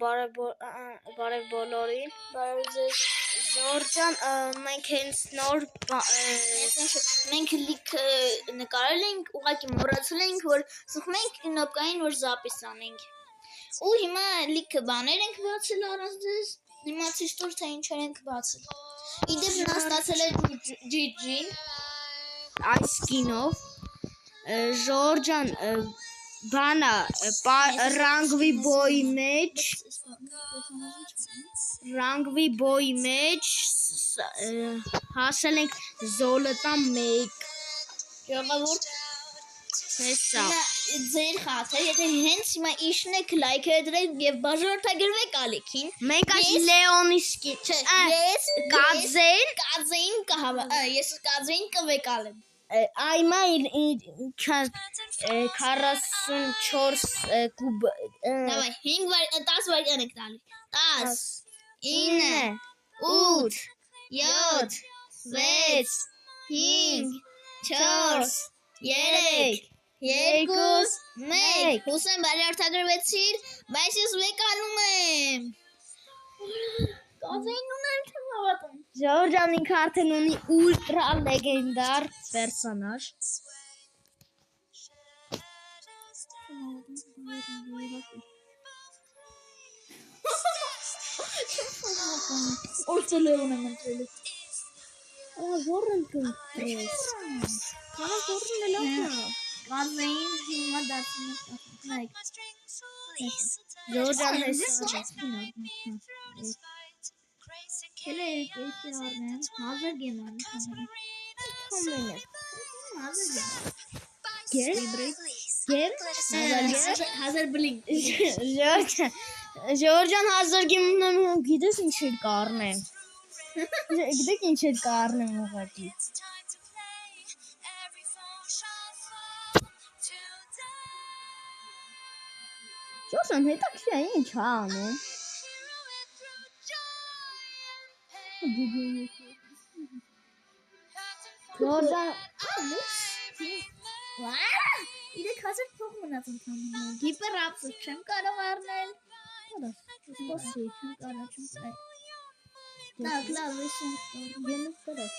բարև բոլորին։ Բարև ձեզ։ Ժորժան, մենք հենց նոր մենք լիք նկարել ենք, ուղղակի մոռացել ենք, որ սխում ենք կինոպկային, որ զապիս անենք։ Ու հիմա լիք բաներ ենք բացել առանց ձեզ, հիմա ցույց տուր, թե ինչեր ենք բացել։ Իդեպ նա ստացել է GG-ին այս կինով։ Ժորժան բանա ռանգվի բոյի մեջ հասել ենք զոլոտան 1 ժողովուրդ հեսա ձեր խաթը եթե հենց հիմա իշն եք լայքը դրեք եւ բաժանորդագրվեք ալիքին մենք այս Լեոնիսկի ես կաձեին կհավա ես կաձեին կվեկալեմ այմա 44 կուբ Давай 10 վայրկյան եք տալի 10 9 8 7 6 5 4 3 2 1 Հուսեն բաժանորդագրվեցիր բայց ես վեկալում եմ Կաձեին ունեմ չեմ հավատում Ժորժան ինքը արդեն ունի ուլտրա լեգենդար պերսոնաժ Ո՞րը Լեոն եմ ընտրել Ո՞րն կընտրես Քանա ո՞րն է լավ Կաձեին հիմա դարձնում եմ Ժորժան հեսա Քելե կեսի առնեմ, հազար գեմ առնեմ Թոմեն է Հազար բլինք Ժորժան հազար գեմ ունեմ գիտես ինչ էր կառնեմ Գիտեք ինչ էր կառնեմ ուղղակի Ժորժան հետաքրքիր է ինչ անում Ժորժան Իրեք հազար փող մնաց ընդհանուր Գիպեր ապսոս չեմ կարող առնել Սպասի չեմ կարող Так, լավ ես գեմով կարաս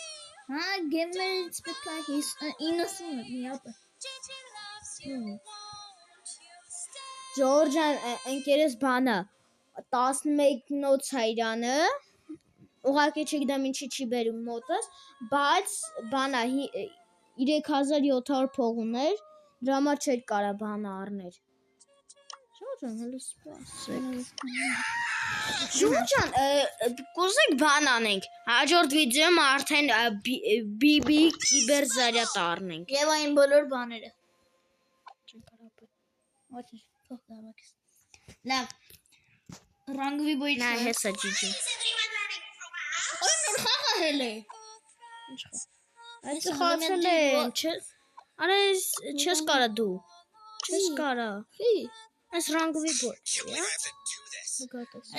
Հա գեմերից պետք է 90 մի ապը Ժորժան ընկերս բանը 11-նոց հայրանը Ուղղակի չգիտեմ ինչի չի բերում մոտս, բայց բանա 3700 փող ուներ, դրա համար չէր կարա բանը առներ։ Ժորժան, հələ սպասեք։ Ժորժան, կուզեք բան անենք։ Հաջորդ վիդեոյում արդեն BB կիբեր զարյատ առնենք։ Եվ այն բոլոր բաները։ Ոչինչ, փող դավակես։ Լավ։ Ռանգվի բոյի Նա հեսա GG։ Ой, նոր խաղահել է։ Ինչ խաղ։ Այս խաղացել է, արա չես կարա դու։ Չես կարա։ Հի։ Այս ռանգվի բոյ,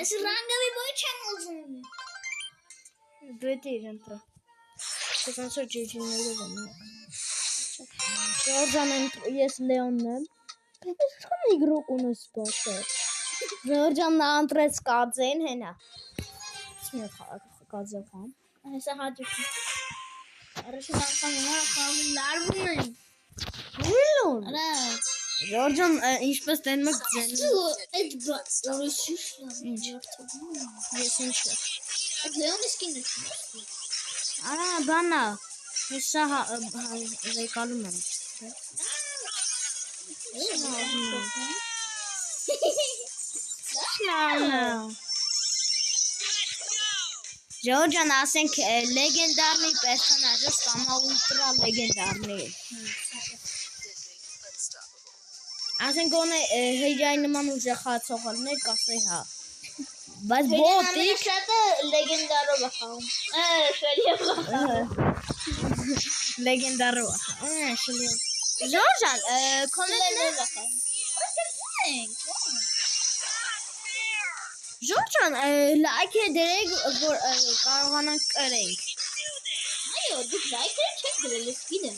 Այս ռանգվի բոյ չեմ ուզում։ Դու էդ իր ընտրա։ Չկանց որ GG-ներով եմ։ Ժորժան ես Լեոնն եմ։ Ես քան իգրոկ ունես բացը։ Ժորժան նա ընտրեց կաձեն հենա։ Smil կաձական։ Հեսա հաջուկ։ Առաջին անգամ հիմա խաղում լարվում են։ Ուլուն։ Արա։ Ժորժան ինչպես տենում եք ձենում։ Այդ ուրիշ ինչ Ես ինչ Այդ Լեոնիսկին է։ Արա բանա։ Հեսա վեկալում եմ։ Ժորժան ասենք լեգենդարնի պերսոնաժը ստամա ուլտրա լեգենդարնի Ասենք գոնե հեյջայի նման ուժեղացողալներ կասեի հա Բայց բոտիկ շատը լեգենդարով է խաղում Լեգենդարով է խաղում Ժորժան կոմենտներ է խաղում Ժորժան լայք է դրեք որ կարողանանք կրենք Այո դուք լայքեր չեք դրել ես գիտեմ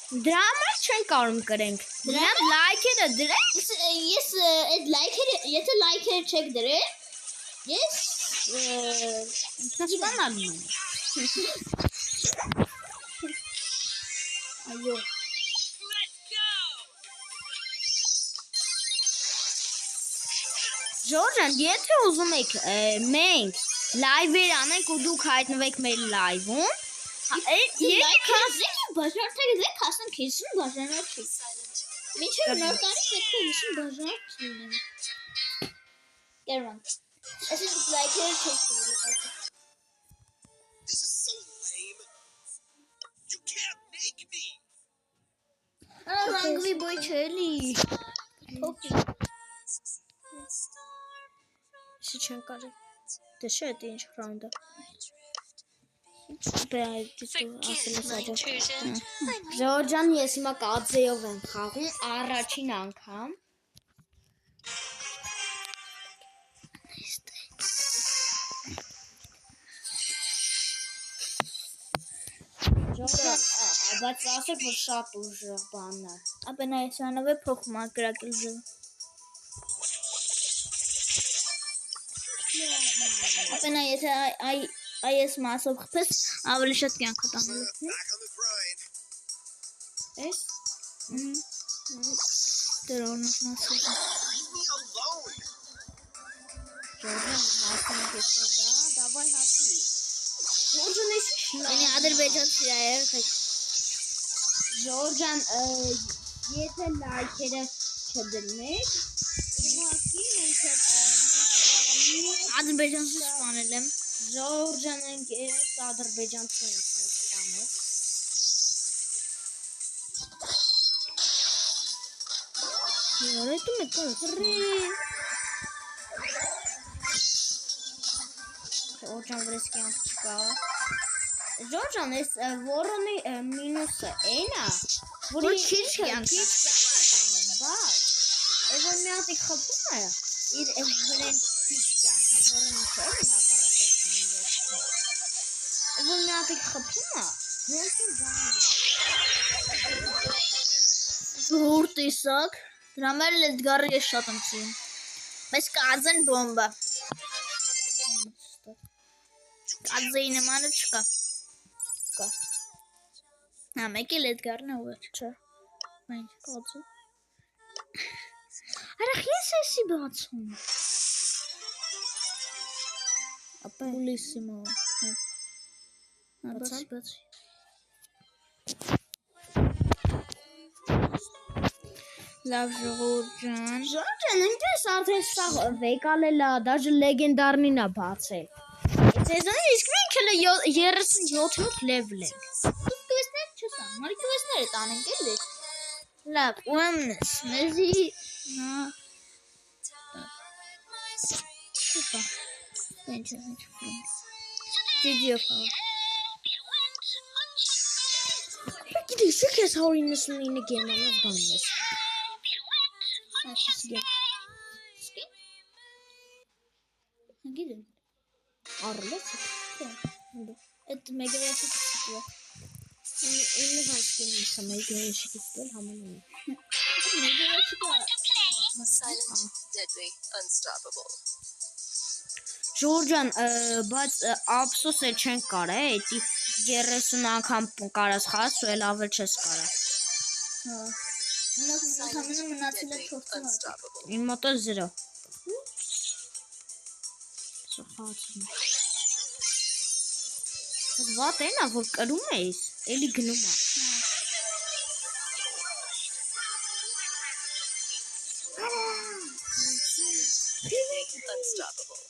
Դրա համար չեն կարում կրենք։ Դրանք լայքերը դրեք։ Ես այդ լայքերը, եթե լայքերը չեք դրել, ես Հասկանալու եմ։ այո։ Ժորժան, եթե ուզում եք մենք լայվեր անենք ու դուք հայտնվեք մեր լայվում, Եկեք բաժանորդեք, հասնեմ քեզին բաժանորդ չի։ Մինչև նոր տարի պետք է հիշին բաժանորդ լինեմ։ Գերման։ Այսինքն լայքերը չեք դրել։ This is so lame. You can't make me. Ռանգվի բոյ չելի։ Շի չեն կարել։ Դե չէ, դե ինչ ռաունդը։ Ժորժան, ես հիմա կածեով եմ խաղում առաջին անգամ։ Ժորժան, բայց ասեք, որ շատ ուժեղ բանն է։ Ապա նա սանով է փոխում ակրակել ձև։ Ապա նա եթե այս մասով խփես, ավելի շատ կյանք տանելու։ Back on the grind. Էս Դրոնը մասով։ Leave me alone. Ժորժան, հասնենք ես դա, դավայ հասնի։ Ժորժան, ես Այնի ադրբեջանցի է երեխեք։ Ժորժան, եթե լայքերը չդրնեք, ուղղակի մենք Ադրբեջանցի սպանել եմ։ Ժորժան ընկերս ադրբեջանցի ենք սպանել։ Յորետում է կոս։ Ժորժան վրես կյանք չկա։ Ժորժան, ես որոնի մինուսը էն է, Որ քիչ կյանք է։ բայց որ մի հատիկ խփում է, իր վրեն քիչ կյանք է, որոնի չէ, հակառակորդին որ մի հատիկ խփում է, ոնց Զուր տեսակ։ Դրա մեր լեդգարը ես շատ եմ սիրում։ Բայց կազեն բոմբա։ Կազեի նմանը չկա։ Կա։ Հա, մեկի լեդգարն է ուղեր։ չէ։ Մենք կազու։ Արախ ես էսի բացում։ Ապա Ուլիսիմո։ Հա, Բացան։ բացի։ Լավ Ժորժան։ Ժորժան, ինչպես արդեն սա վեկալել է, դաժե լեգենդարնին է բացել։ Սեզոնի իսկ մենք էլ 37-րդ լեվել ենք։ Դուք կվեսներ չսան, մարի կվեսները տանենք էլի։ Լավ, ումնես, մեզի։ Նա։ Շուպա։ Ինչ։ Ջիջիով հա։ Գիտես, ես 199 գերմանով բանն ես։ Սաշիսգե։ Սկի։ Գիտեմ։ Առլեց։ Այդ մեգրեշի կստուա։ Ինը հասկին իսա մեգերեշի կստել համանում։ Մեգրեշի կա։ Silent, deadly, unstoppable. Ժորժան, բայց ափսոս է չեն կարա, էդի 30 անգամ կարաս խաղաս ու էլ ավել չես կարա։ Հա։ Մնացել է մնացել է 4 հատ։ Unstoppable. Իմ մոտը 0։ Սոխացում։ Վատ էնա, որ կրում ես, էլի գնում է։ Unstoppable.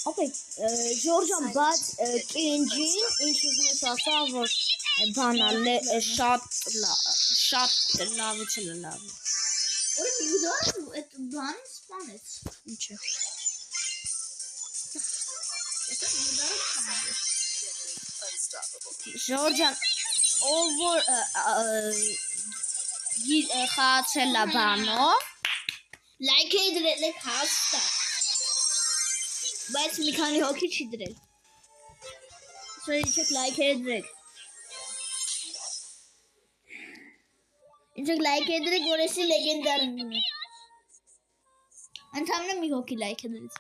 Ապա Ժորժան, բայց կենջին ինչ ուզում ես ասա, որ բանա շատ լավը չլա լավ։ Օրը միուդար այդ բանը սպանեց։ Ինչ է։ Unstoppable. Ժորժան, ով որ խաղացել է բանով, Լայք է դրել եք հաստա։ Բայց մի քանի հոգի չի դրել։ Սա լայքերը դրեք։ Ինչ լայքերը դրեք, որ էսի լեգենդար ընկնի։ Ընդհանրապես մի հոգի լայք է դրեց։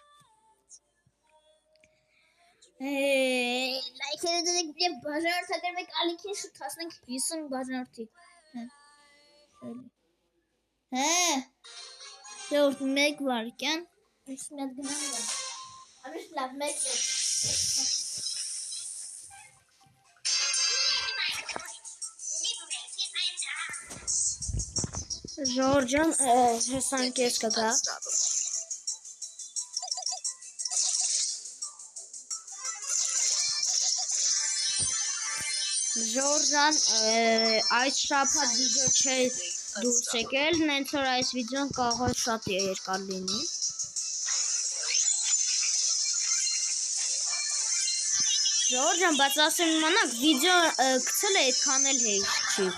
Լայքերը դրեք եւ բաժանորդագրվեք ալիքին շուտ հասնենք 50 բաժանորդի։ Դեռ մեկ վարքյան։ Ես մի հատ գնամ։ Անիշ լավ մեկ։ Ժորժան հեսանք ես կգա։ Ժորժան այս շաբաթ վիդեո չէ դուրս եկել, նենց որ այս վիդեոն կարող է շատ երկար լինի։ Ժորժան, բայց ասեմ իմանաք, վիդեո գցել է այդքան էլ հեշտ չի։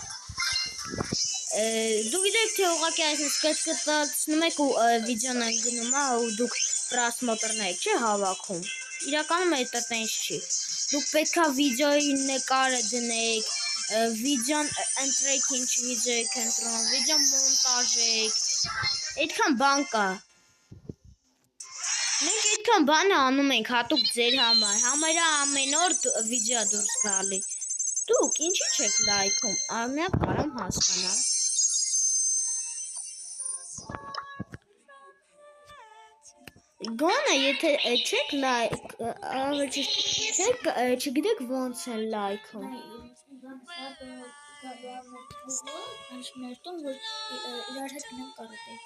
Դուք գիտեք թե ուղղակի այսպես կտկտացնում եք ու վիդեոն ընկնում է ու դուք պրասմոտրներ չի հավաքում։ Իրականում այդ տենց չի։ Դուք պետքա վիդեոյի նկարը դնեք, վիդեոն ընտրեք ինչ վիդեո եք ընտրում, վիդեո մոնտաժեք։ Այդքան բան կա։ Մենք այդքան բանը անում ենք հատուկ ձեր համար։ Համարյա ամեն օր վիդեո դուրս գալի։ Դուք ինչի՞ չեք լայքում, ամենա կարամ հասկանալ։ Գոնե եթե չեք լայք, չգիտեք ոնց են լայքում։ Անշմերտում որ իրար հետ գնամ կարոտեի։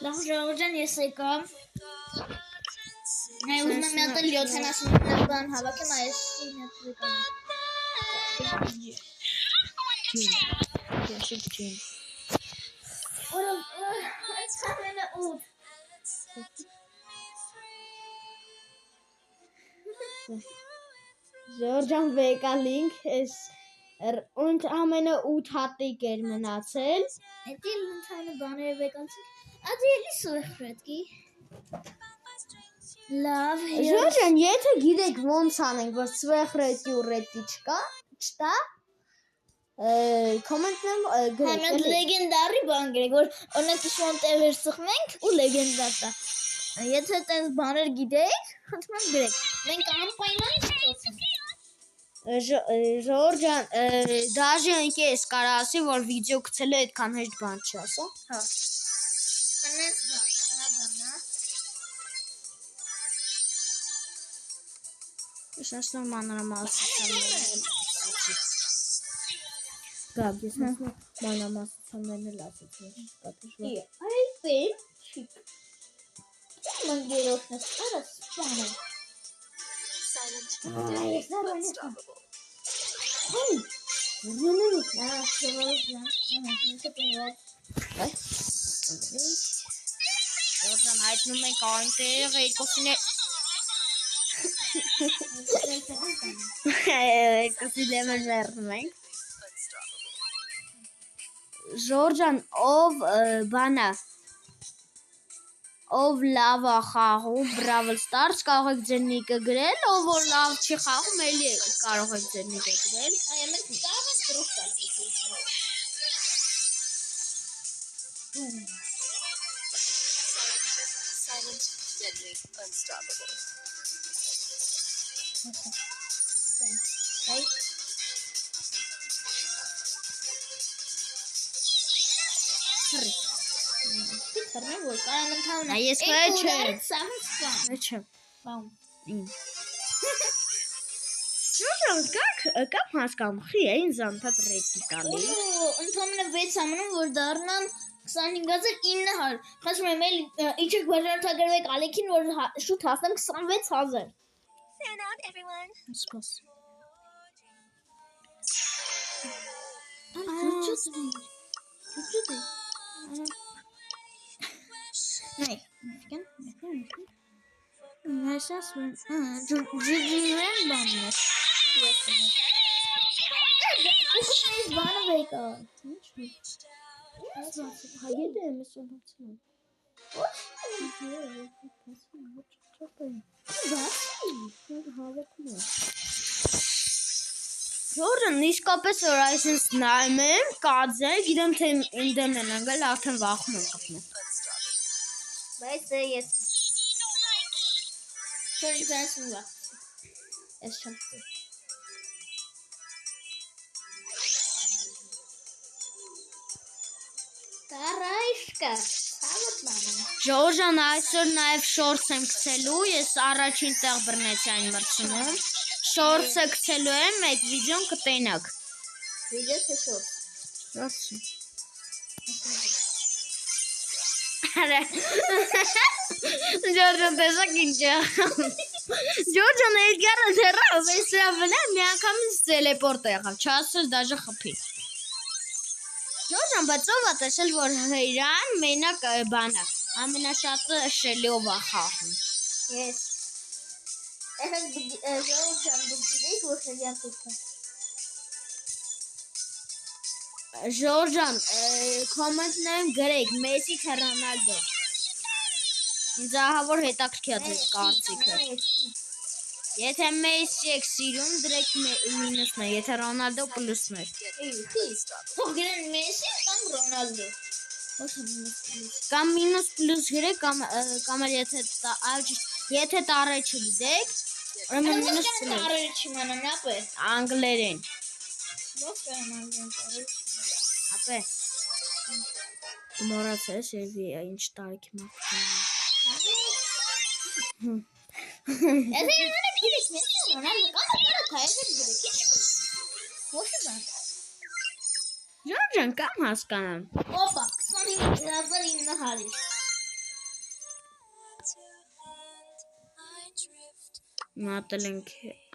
Լավ ժողովրդան ես եկամ։ Նայ ուզում եմ մի հատ 70 բան հավաքեմ այս մի հատ Ջին։ Օրը այս քամենը ուտ։ Ժորժան վեկալինք էս ունդ ամենը 8 հատիկ էր մնացել։ Էդի ընդհանրը բաները վեկանցիկ։ Ադի էլի սուրխրետկի։ Լավ։ Ժորժան, եթե գիտեք ոնց անենք, որ սվեխրետի ու ռետի չտա, կոմենտներում գրեք։ Համդ լեգենդարի բան գրեք, որ օրինակ իշոն տևեր սխմենք ու լեգենդար տա։ Եթե տենց բաներ գիտեք, խնդրում եմ գրեք։ Մենք անպայման չփոխենք։ Ժորժան, դաժե ընկես կարա ասի, որ վիդեո գցելը այդքան հեշտ բան չի, ասա։ Հա։ Անես բան, բանա։ Ես ասում մանրամասնություններն Գաբ, ես ասում մանրամասնություններն ասեցի, կատուշվա։ Այլ պեն չիկ։ Մանգերոքն ես արաս բանը։ Silent Yes, deadly, unstoppable. Հոյ, ուրնենու։ Ժորժան, հայտնում ենք այնտեղ երկուսին է։ Երկուսին է մերնում ենք։ Ժորժան, ով բանա, ով լավ է խաղում Brawl Stars կարող եք ձեր նիկը գրել, ով որ լավ չի խաղում, էլի կարող եք ձեր նիկը գրել։ Այ մենք կարող ենք դրող տալ։ Silent, deadly, unstoppable. Right? Թռնի որ կարամ ընդհանրապես։ Այս քո չէ։ Սամսպան։ Չէ։ Բամ։ Ժորժան, կակ հասկանում, խի է ինձ անթատ ռետի տալի։ Ընդհանրապես 6 ամնում որ դառնան 25900։ Խնդրում եմ էլի իջեք բաժանորդագրվեք ալիքին որ շուտ հասնեմ 26000։ Fan out, everyone. Սպաս։ Նայ, Նայսաս ջուջուրեն բաններ։ Ես բանը վեկա։ Հայետ եմ ես ոնցում։ Ժորժն իսկապես որ այսինչ նայում եմ, կաձե, գիտեմ թե իմ դեմն են անգել, արդեն վախում եմ կպնել։ Բայց դե ես Չորի բանս ու վախ։ Ես չեմ Տարայշկա, հավատ մանում։ Ժորժան այսօր նաև շորս եմ գցելու, ես առաջին տեղ բռնեցի այն մրցնում։ Շորսը գցելու եմ, այդ վիդեոն կտենաք։ Վիդեո թե շորս։ Շորսը։ Ժորժան տեսակ ինչ է։ Ժորժան Էդգարը դեռավ, այս սրա վրա մի անգամից տելեպորտ եղավ, չասել դաժե խփի։ Ժորժան բայց ով է տեսել, որ Հրան մենակ բանը, ամենաշատը շելիով է խաղում։ Ես։ Ժողովրդան դուք գիտեք, որ Հրյան թուքը։ Ժորժան, կոմենտներում գրեք Մեսի թե Ռոնալդո։ Ինձ ահավոր հետաքրքիր է ձեր կարծիքը։ Եթե Մեսի եք սիրում, դրեք մինուսն է, եթե Ռոնալդո պլյուսն է։ Թող գրեն Մեսի կամ Ռոնալդո։ Կամ մինուս պլյուս գրեք, կամ եթե տարը չգիտեք, ուրեմն մինուս պլյուս։ Տարը չիմանամ, ապե։ Անգլերեն։ Ո՞վ է անգլերեն տարը։ Ապե։ Մոռացես ինչ տարիքի մարդն է։ Եթե իմանը գիրեք Մեսի Ռոնալդո կամ տարը թայել գրեք, ինչ կորի։ Ո՞վ է բան։ Ժորժան կամ հասկանամ։ Օպա, 25,900։ Մատել ենք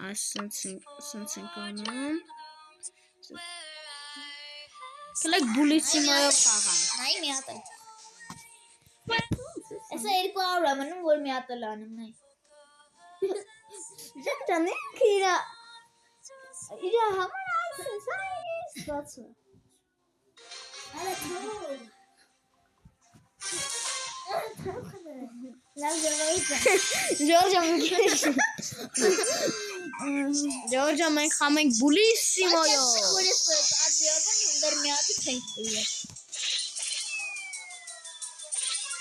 այս սենց ենք անում։ Կլեք բուլիսիմայով խաղան։ Նայի մի հատ է։ Այսա 200 է մնում, որ մի հատ էլ անում, նայի։ Ժորժան ինքը իրա համար այսպես այս ստացը։ Արա թող։ Լավ Ժորժան մենք խամենք բուլիսիմայով։ Որ ես ադիական դեռ մի հատ չենք տվել։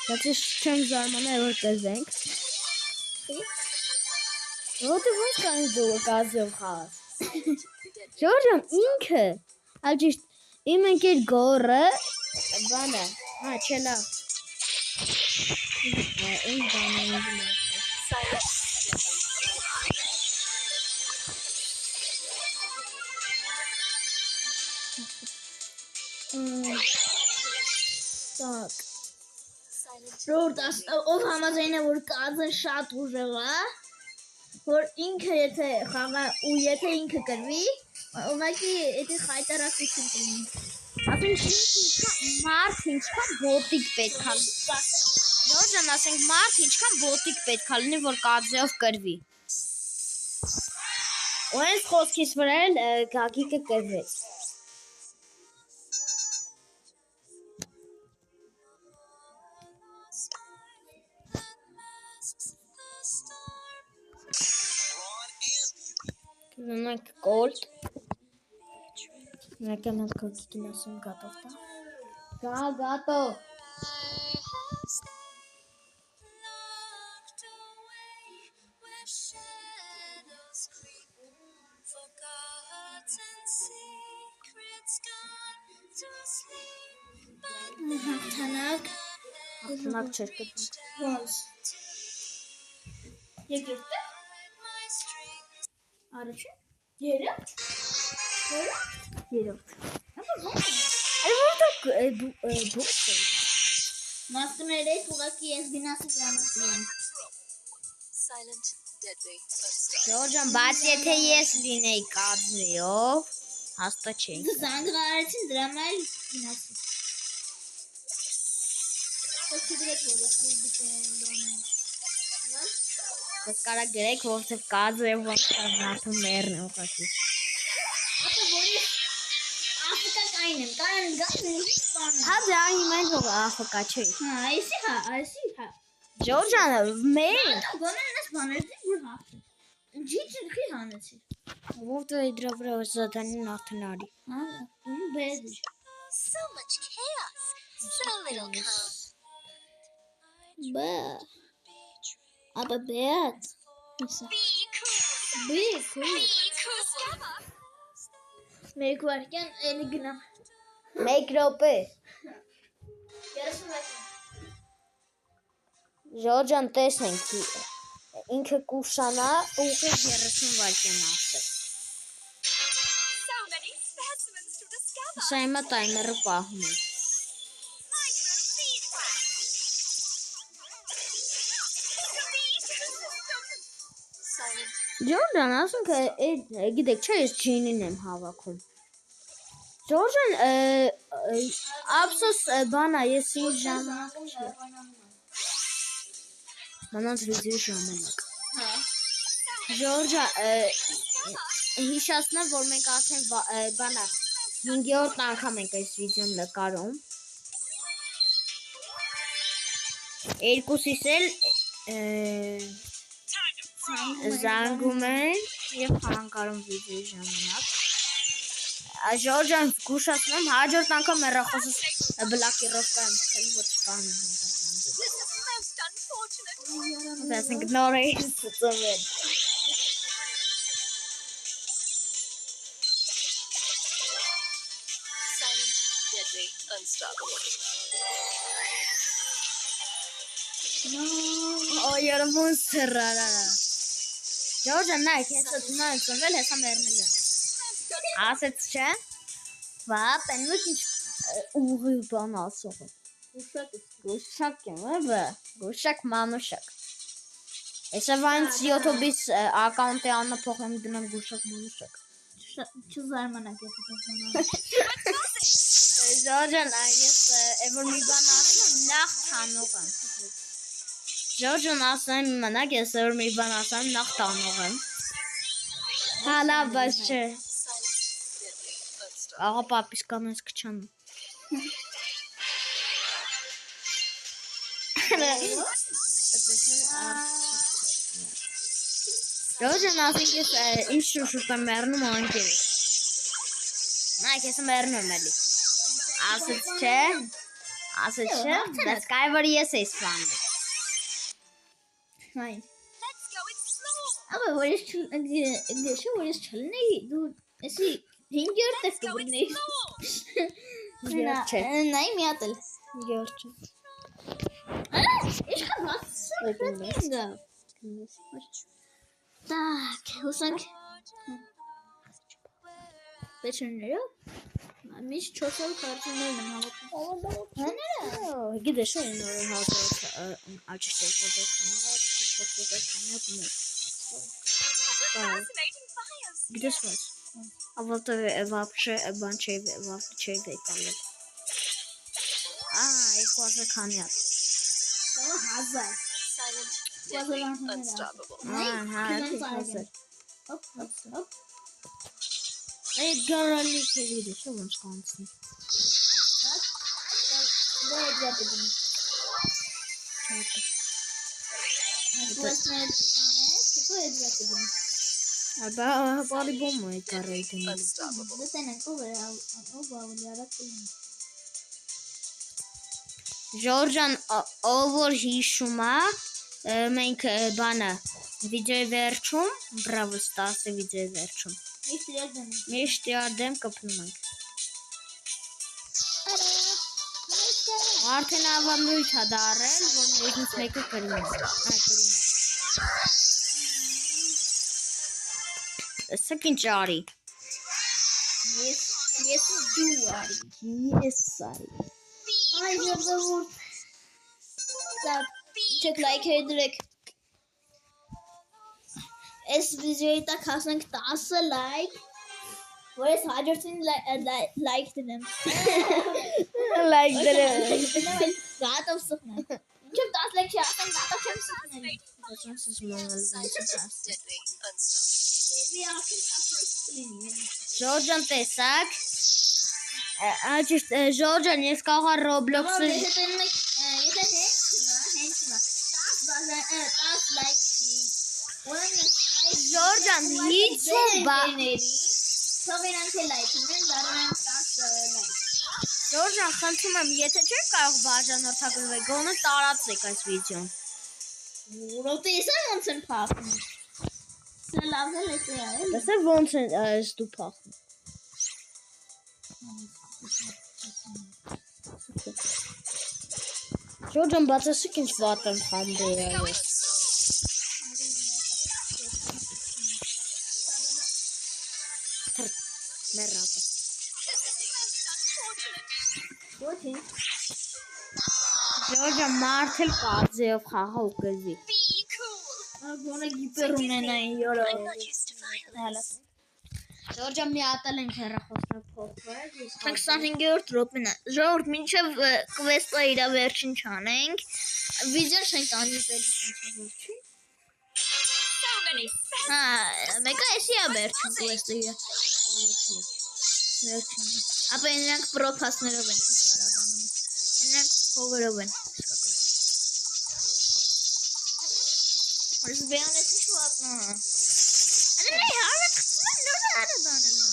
Բայց ես չեմ զարմանալ որ տեսենք։ Ո՞նց ոնց կանես դու գազով խաղաս։ Ժորժան ինքը, ալջիշտ իմ ընկեր գորը բանը, հա չելա։ Ինչ բանը ինձ Так. Ով համաձայն է, որ կազն շատ ուժեղ է, որ ինքը եթե խաղա ու եթե ինքը կրվի, ուղղակի էդի խայտարակություն կլինի։ Ասենք մարդ ինչքան բոտիկ պետք է։ Ժորժան ասենք մարդ ինչքան բոտիկ պետք է լինի, որ կազեով կրվի։ Ու այս խոսքից վրա էլ Գագիկը կրվեց։ Կզնանք կոլտ։ Մեկը մենք կոկիկին ասում գատով տա։ Գա գատով։ Հաղթանակ չեր կտանք։ Ոնց։ Երկրորդը։ Առաջին։ Երրորդ։ Երորդ։ Այլ որտե բուխ է։ Մաստուները ուղղակի ես գնացի ժամանակ։ Silent, deadly. Ժորժան, բայց եթե ես լինեի կազեով, հաստատ չէի։ Զանգարարեցին դրամա էլ գնացի։ Ոսի գրեք որ ես դիտեմ բանը։ Ես կարա գրեք, որտեղ կազեով ոնց մարդը մերն է ուղղակի։ Ապա որի Afrika kaynem. Kan. Հա դա իմ հող Աֆրիկա չի։ Ha, aysi ha. Ջորջանը մեր Bana nasıl bana vur ha. Ciddi ki hanesi. որտե դրա վրա զադանին արդեն արի։ Ha, bunu beğendim. So much chaos. So little calm. Be. Ama beyaz. Neyse. Be cool. Be cool. Be cool. Melek varken 50 gram. Մեկ րոպե։ Yarısı bakın. Ջորջան տեսնենք ինքը կուշանա ուղիղ 30 վայրկյան ասել։ So many specimens to discover. Սա հիմա տայմերը պահում է։ Micro seed wax. Silent. Ջորջան ասում թե գիտեք չէ ես ջինին եմ հավաքում։ Ջորջան ափսոս բանա ես ինձ ժամանակ չի։ Մանած վիդեո ժամանակ։ Ha. Ջորջա հիշացնեմ որ մենք արդեն բանա 5-րդ անգամ ենք այս վիդեոն նկարում։ Երկուսիս էլ զանգում են եւ խանգարում վիդեոյի ժամանակ։ Ջորջան գուշացնում հաջորդ անգամ հեռախոսս բլոկիրովկա եմ ցել որ չկան։ This is most unfortunate. Ասենք նոր է ծծվել։ Silent, deadly, unstoppable. Օյեր մոնստրարա։ Ջորջան նայ քեսը դնան ծնվել հեսա մեռնել է։ Ասեց չէ։ Վա պենուց ինչ ուղի բան ասող։ Գուշակ եմ, բա գուշակ մանուշակ։ Էսա վանց YouTube-ից ակաունտի անունը փոխեմ դնեմ գուշակ մանուշակ։ Çizermenek yapacağız. Ջորջան այս որ մի բան ասում նախ տանող եմ։ Ջորջան ասում իմանաք ես որ մի բան ասում նախ տանող եմ։ Հալա բայց չէ։ Աղա պապիս կանես կչան։ Ջորջան ասենք ես ինչ շուշուտ եմ մեռնում անկերես։ Նայք ես մեռնում էլի։ Ասեց չէ։ Բայց կայ որ ես էս ֆանը։ Hayır. Let's go explore. Ama polis geçe polis çalın du esi hinger tek bu ne? Gerçek. Neyim yatıl. Gerçek. İş kapatsın. Tak, usank. Beşinci. Miş çoğal karşındaydım hava. Gide şey nuri hazır açıştay fazla kanal çok fazla kanal Fascinating fires. Gide var. Avvalda вообще банчей bekliyor. İlk fazla kanal. Tamam hazır. Silent, Fazla deadly, ben unstoppable. Hazır. Hop hop hop. Garali gide şey olmuş kalsın. Böyle yapalım. Burası ne? Böyle yapalım. Aba bari bomba karaydı. Unstoppable. Zaten o bağlayarak koyun. Ջորջան ով որ հիշում է մենք բանը վիդեոյի վերջում Brawl Stars-ի վիդեոյի վերջում İşte yazdım. միշտ արդեմ կպնում ենք արդեն ավանդույթ է դարել որ մեզնից մեկը կրում է Սակ ինչ արի Yes, do are. Yes արի Ay burada vur. Tak. Çok like direkt. Es videoyu da kalsın tası like. Böyle sadece like dedim. like dere Rahat olsun. Çok tası like yapsın rahat olsun. Silent, deadly, unstoppable. Bir yakın tası. Ջորջան տեսակ Աջիշտ Ժորջան, ես կարող եմ Roblox-ը Եթե տենում եք, եթե հենց նա, 10 լայք Ժորջան, հիցում բա Թող իրանք է լայք ունեն, դառնան 10 լայք։ Ժորջան, խնդրում եմ, եթե չեք կարող բաժանորդագրվել, գոնե տարածեք այս վիդեոն։ Տեսա ոնց են փախնում։ Սա լավ է այլ։ Տեսա ոնց են այս դու փախնում։ Ժորջան, բացասիկ ինչ վատ եմ խամբել։ Մերապը։ Ոչինչ։ Ժորջան, մարդ էլ կազեով խաղա ու կզի։ Be cool. Գոնե գիպեր ունենային յորը։ I'm not used to violence. Ժորջան, մի ատել ենք հեռախոսներ փոխվել։ 25-րդ րոպեն է։ Ժողովուրդ, մինչև կվեստը իր վերջին չանենք։ Վիդեոն չենք անի վերջին։ So many sense. Հա, մեկը էսի է վերջին կվեստը իր։ Վերջին։ Ապա նրանք պրոփասներով են կարաբանում։ Նրանք փողերով են։ Որս բեանես ինչ վատնա։ Ալի հարակ նոր արաբանել։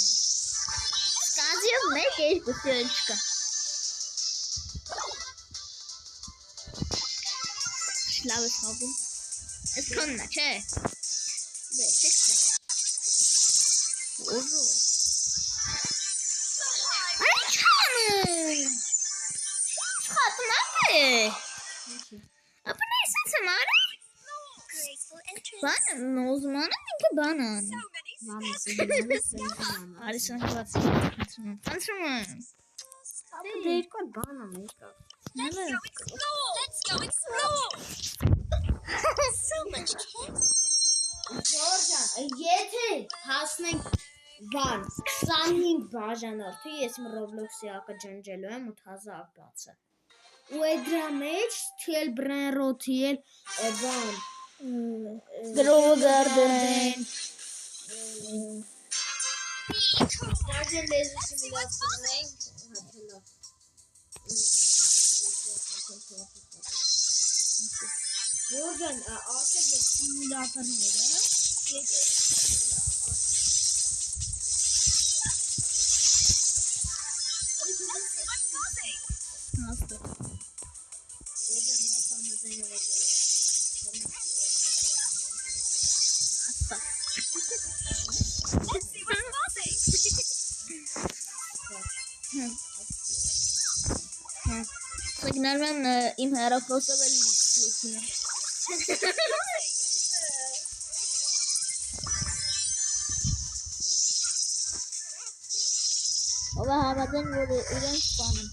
Սկազիով մեկ երկու չկա։ Լավ է խաղում։ Այս քոննա, չէ։ Դե, չէ։ Ոժո։ Այ չանում։ Չխատում է։ Ապա նա էսենց եմ արի։ Graceful entrance. Բան, ուզման եմ ինքը բանան։ So many Արի սանք բացի։ Անցում եմ։ Դե երկու բան ամեկա։ Let's go explore. So much cake. Ժորջան, եթե հասնենք բան 25 բաժանորդի, ես իմ Roblox-ի ակը ջնջելու եմ 8000 բացը։ Ու այդ դրա մեջ թիել բրենրո թիել բան Grove Garden։ Դարձել լեզու սիմուլյացիաներն հատելա։ Ժորջան, ասել ես սիմուլյատորները, Signal mən im həraflosa və lütfünəm. Ola havadan böyle iğrenç banım.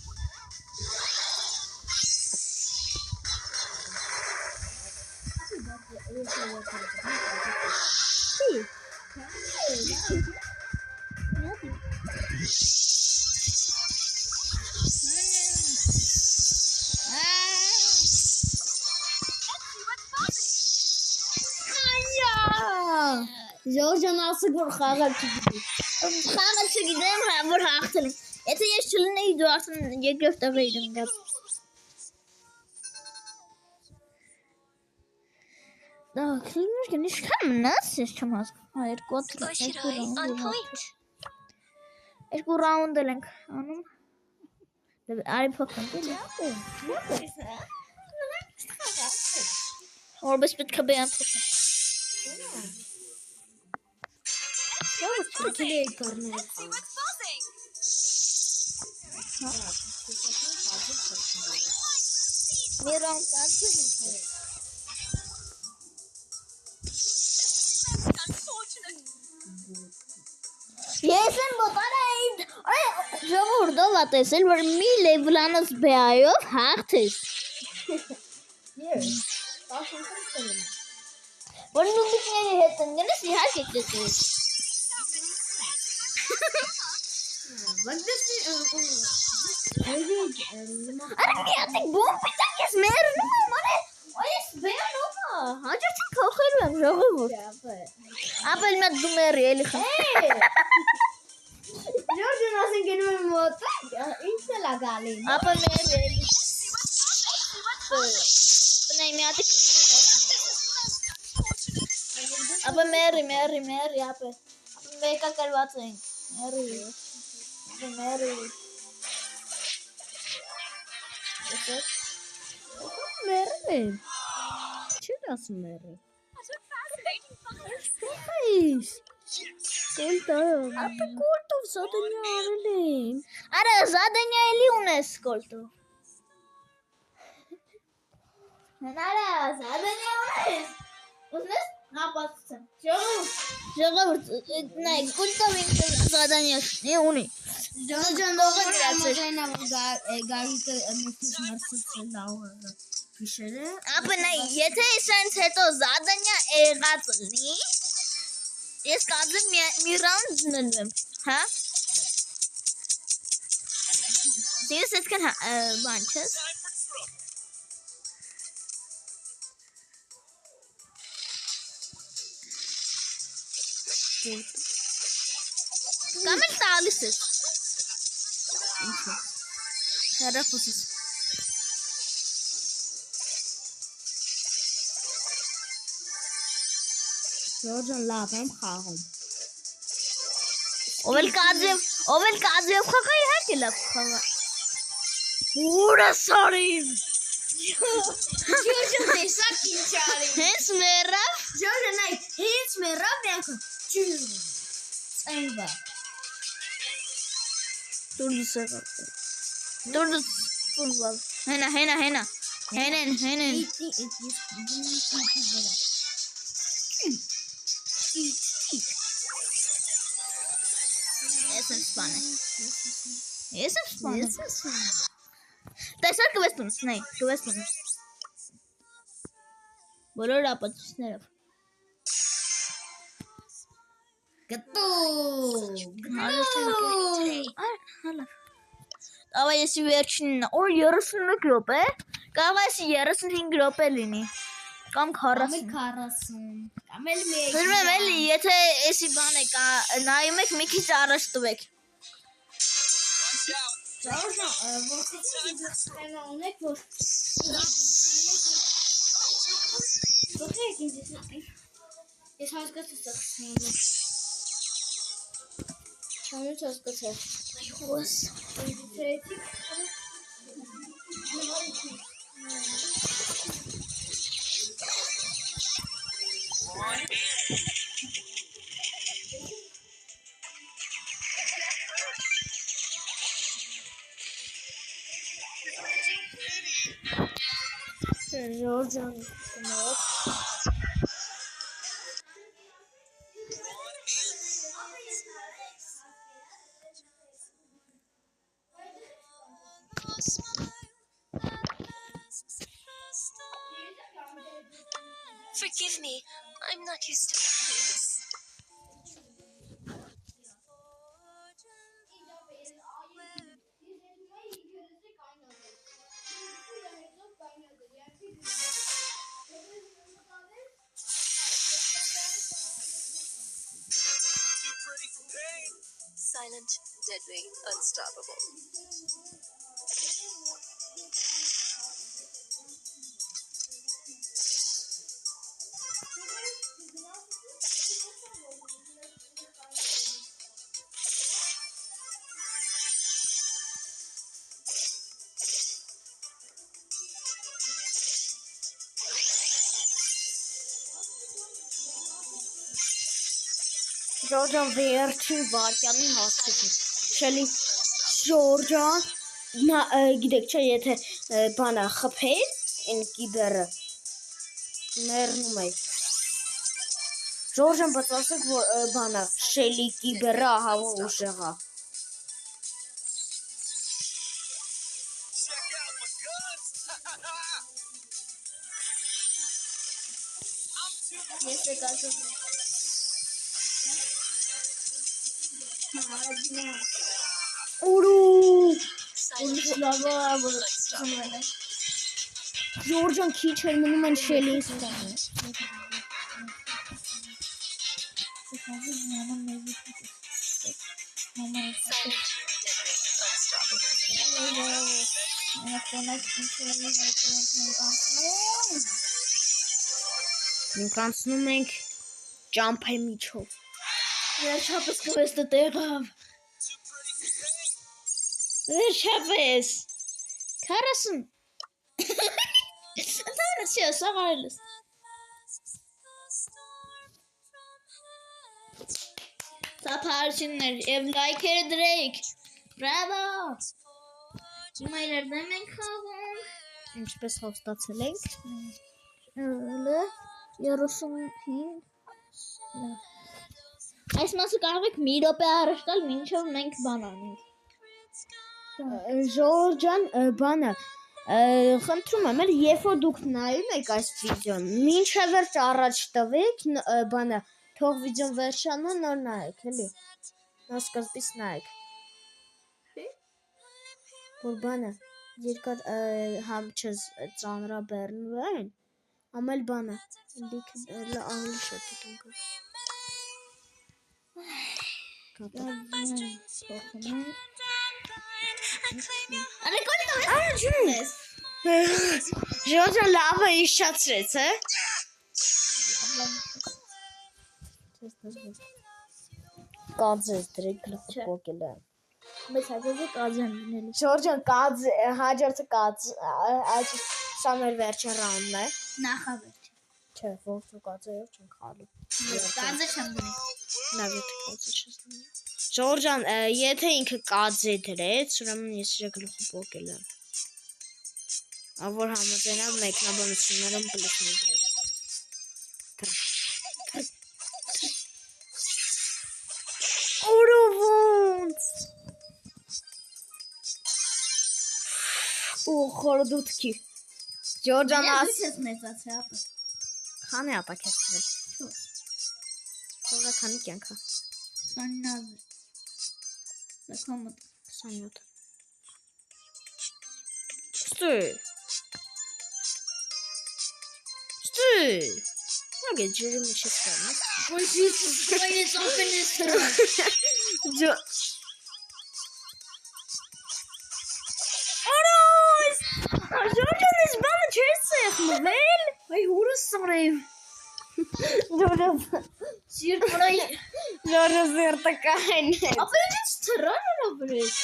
Ժորջան ասեք, որ խաղալ չգիտի։ Խաղալ չգիտեմ, որ հաղթել եմ։ Եթե ես չլինեի, դու արդեն երկրորդ տեղը էիր ընկած։ Դա քլինիկն ինչքան մնաց, ես չեմ հասկանում։ Երկու Or should I? On point. Երկու ռաունդ ենք անում։ Արի փոխենք էլի։ Որպես պետք է բան փոխենք։ Ո՞ւր է կառնել։ What's buzzing? Մի ռաունդ անցել։ Unfortunate. Ես եմ մոտարային։ Ժողովուրդով ա տեսել, որ մի լեվլանոց բեայով հաղթես։ Որ նուբիկների հետ ընկնես, իհարկե կտես։ Արա մի հատիկ բոմ պիտակ ես մերնում եմ, այս բեանով ա, հաջորդին կողելու եմ ժողովուրդ։ Ապել մատ դու մերի էլի խա։ Ժորջան ասեն գնում եմ մոտակ, լագալի։ Ապա մեր Բնայ մի հատ Ապա մերի ապա մեկա կրված ենք մերի Մերի։ Չի ասում մերի։ Այս։ Կոլտո։ Ապա կոլտով սոտնյա արելին։ Արա զադենյա էլի ունես կոլտո Արա զադենյա ունես հապացցեմ ժողովուրդ նայ կոլտով ինքը զադենյա ունի Ջան գագիկը մեկից մրցել լավը գիշերը։ Ապա նայ եթե սենց հետո զադենյա եղած լինի ես կազեմ մի ռաունդ դնեմ հա Դες այդքան բան չես Կամ էլ տալիս ես Ինչո՞։ Հեռախոսս Ժորժան լավ եմ խաղում։ Ով էլ կազև խաղա իհարկե լավ խաղա Ուրա սարին Ժորժան տեսակ ինչ արի։ Հենց մեռավ Ժորժան այ հենց մեռավ յակը։ Ծայվա։ Դուրս եղավ Դուրս ֆուտբոլ Հենա Հենեն Ես եմ սպանը Տեսար կվեստնս նայ կվեստնս Բոլոր ապացույցներով Գտո։ Ava եսի վերջինն օր 31 րոպե Կարող է 35 րոպե լինի Կամ 40 Կամ էլ մի Դրում եմ էլի եթե եսի բան է նայում եք մի քիչ առաջ տվեք Ժորժան որքան ունեք որ Ո՞ւր եք ինձ Ես հասկացա Չանուց հասկացա Այոս Ժորժան Forgive me, I'm not used to this. Too pretty for pain. Silent, deadly, unstoppable. Ժորժան վերջին վարքյանին հասկացի Շելի Ժորժան գիտեք չէ եթե բանը խփել այն կիբերը մեռնում է Ժորժան բայց ասեք որ բանը Շելի կիբերը ահա որ ուժեղա Check out my guns. I'm too Ես եկածը Ուրու Silent, լավա unstoppable. Ժորժան քիչ էր մնում են Շելին Silent, deadly, unstoppable. Մենք անցնում ենք ճամփայի միջով։ Վերջապես կվեստը տեղավ։ Վերջապես 40 Ընդհանրապես չի ասաղարելս։ Սապարություններ և լայքերը դրեք։ Բրավո։ Հիմա իրար դեմ ենք խաղում։ Ինչպես հաստացել ենք։ 35 Այս մասը կարող եք մի րոպե առաջ տալ, մինչև մենք բան անենք։ Ժորժան բանը խնդրում եմ, երբ որ դուք նայում եք այս վիդեոն, մինչև վերջ առաջ տվեք, բանը թող վիդեոն վերջանա, նոր նայեք, էլի։ Նոր սկզբից նայեք։ Որ բանը երկար համ չես ծանրաբեռնվեն, ամել բանը լիքը ավելի շատ դուք Ժորժան լավը իշացրեց, է։ Կաձես դրեք գլխը կոկել է։ Բայց հաջորդը կազան լինելու։ Ժորժան հաջորդը այդ սա մեր վերջին ռաունդն է։ Նախավերջ։ Չէ, ողջո կաձեով չենք խալու։ Կազը չեմ դնի։ Լավ է կաձե չես դնի։ Ժորժան, եթե ինքը կաձե դրեց, ուրեմն ես իր գլխը կոկել եմ։ Որ համաձայնավ մեկնաբանություններում պլիսներ դրեք։ Օրովոնց։ Ու խորդուտքի։ Ժորժան Ես մեծացի ապը։ Քանի ապա քեստվել։ Խորը քանի կյանքա։ 29 Լքամոտ 27 Ստի Ագե ջրի մեջ է ստանում Ոյ Յիսուս Քրիստոս ապենես թրան Օրոյս Ժորժան ես բանը չես սեղմվել Այ հուրս սարև Ժորժան Սիրտ վրայի Ժորժան սիրտը կային Ապա ինչից թրան հրաբրեց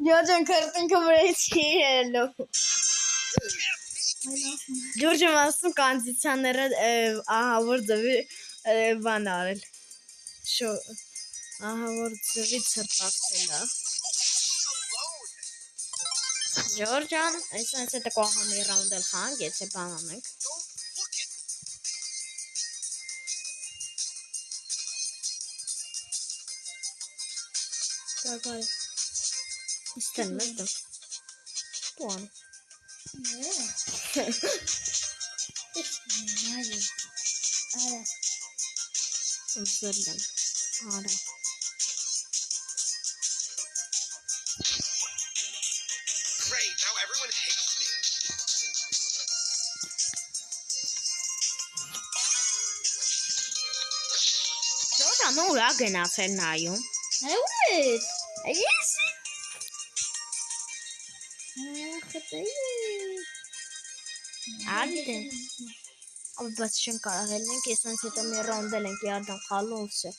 Ժորժան քրտինքը վրեցի ելու Ժորժան ասում կանձիցյանները ահավոր ձվի բան արել ահավոր ձվի ծրպացել է Ժորժան, այսպես հետը կողմի ռաունդել խանք, եթե բան անենք Կարգայ Իստեն մեզ դու Դու ան Արա Զրլեմ Արա Great, now everyone hates me. Ժորժան ուր է գնացել նայում Այուրես Ես Ալդե Բայց չեն կարող ելնենք, ես նենց հետո մի ռոնդել ենք իարդան խալու ովս է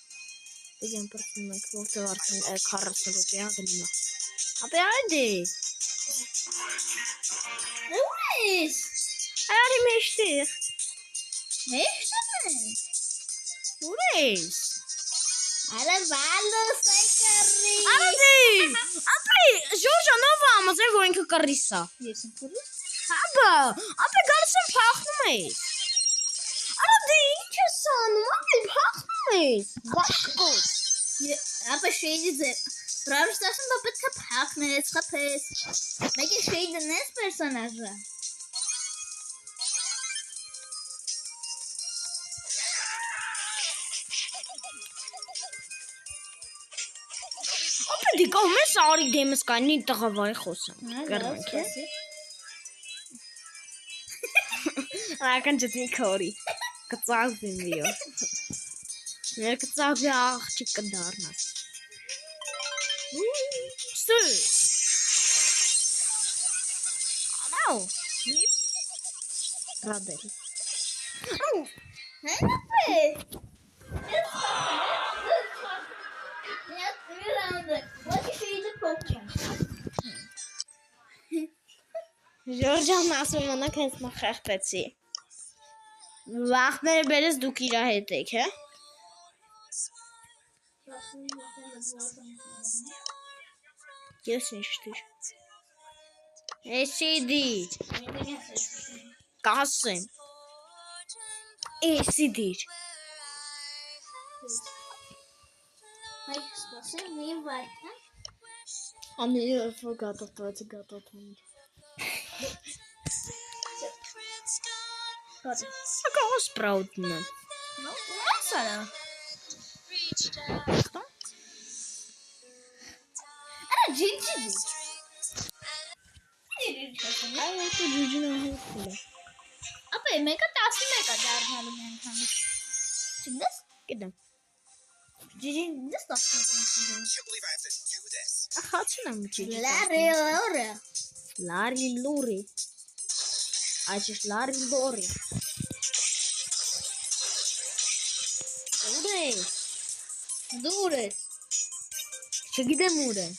Դեգեն պրսնում ենք, որտեղ արդեն 40 ռուպիա գնում է Ապե այդի Այուրես Արի մեջտեղ Մեջտեղ Ուր ես Արա վալո սայկարի Ալդի Ապե Ժորժան ով ամաձեր, որ ինքը կռիս է Ես եմ կռիս Հաբա, ապե գալիս եմ փախնում ես Արա դե ինչ ես անում, ապե փախնում ես Բաշկոտ Ապա շեյդի ձեր Ռարուստասում դա պետք է փախնես, խփես Մեկ է շեյդը նես պերսոնաժը Ապե դի կողմ ես արի դեմս կանի տղավարի խոսեմ Կրնենք է Ական ջտի քորի Կծաղվին վիո Մեր կծաղվի աղջիկ կդարնաս Ստու։ Ամաու։ Ռադել։ Հենց է։ Нет, Миранда, вот еще идет попкин. Ժորժանն ասում մնաք հենց մա խեղպեցի։ Վախները բերես դուք իրա հետ եք, հե։ Ես ինչ դիր։ Էսի դիր։ Կասեմ։ Էսի դիր։ Ay, спасибо, не важно. Ամիրը գատոտ գատոտ։ Ակա սպրաուտն է։ Ну, масса. Ana cinci. Այո, դու ջուջինը հոսել։ Ապա մեկը 11 է դառնալու միանգամից։ Չգիտես։ Գիտեմ։ Ջիջին դες 11 է։ Can't believe I have to do this. Ախացին եմ ջիջի։ Լարի։ Լարի լուրի։ Աճիշ լարի լուրի։ Ուր է։ Դուր է։ Չգիտեմ ուր է։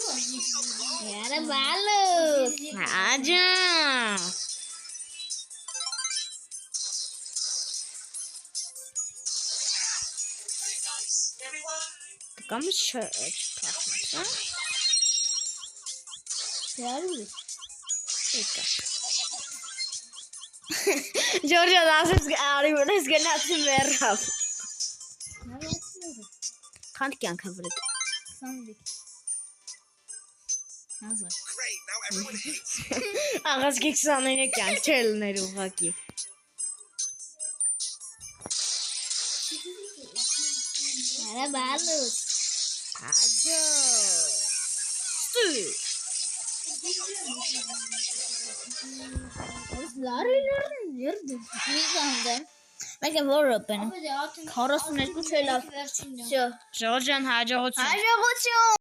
Յարա բալու։ Աջա։ Կամ չփախնա։ Յարու։ Եկա։ Ժորժը ասես արի ունես գնացի մեռավ։ Քանտ կյանք է վրդ։ Սանդիկ։ Назад. Great, now everyone hates me. Աղազքի 29 կյանք չէ լներ ուղակի։ Յարա բալու։ Աջա։ Ստու։ Լարի երբ մի կանդը։ Մեկը որ օպեն։ 42 չէ լավ։ Всё։ Ժորժան հաջողություն։ Հաջողություն։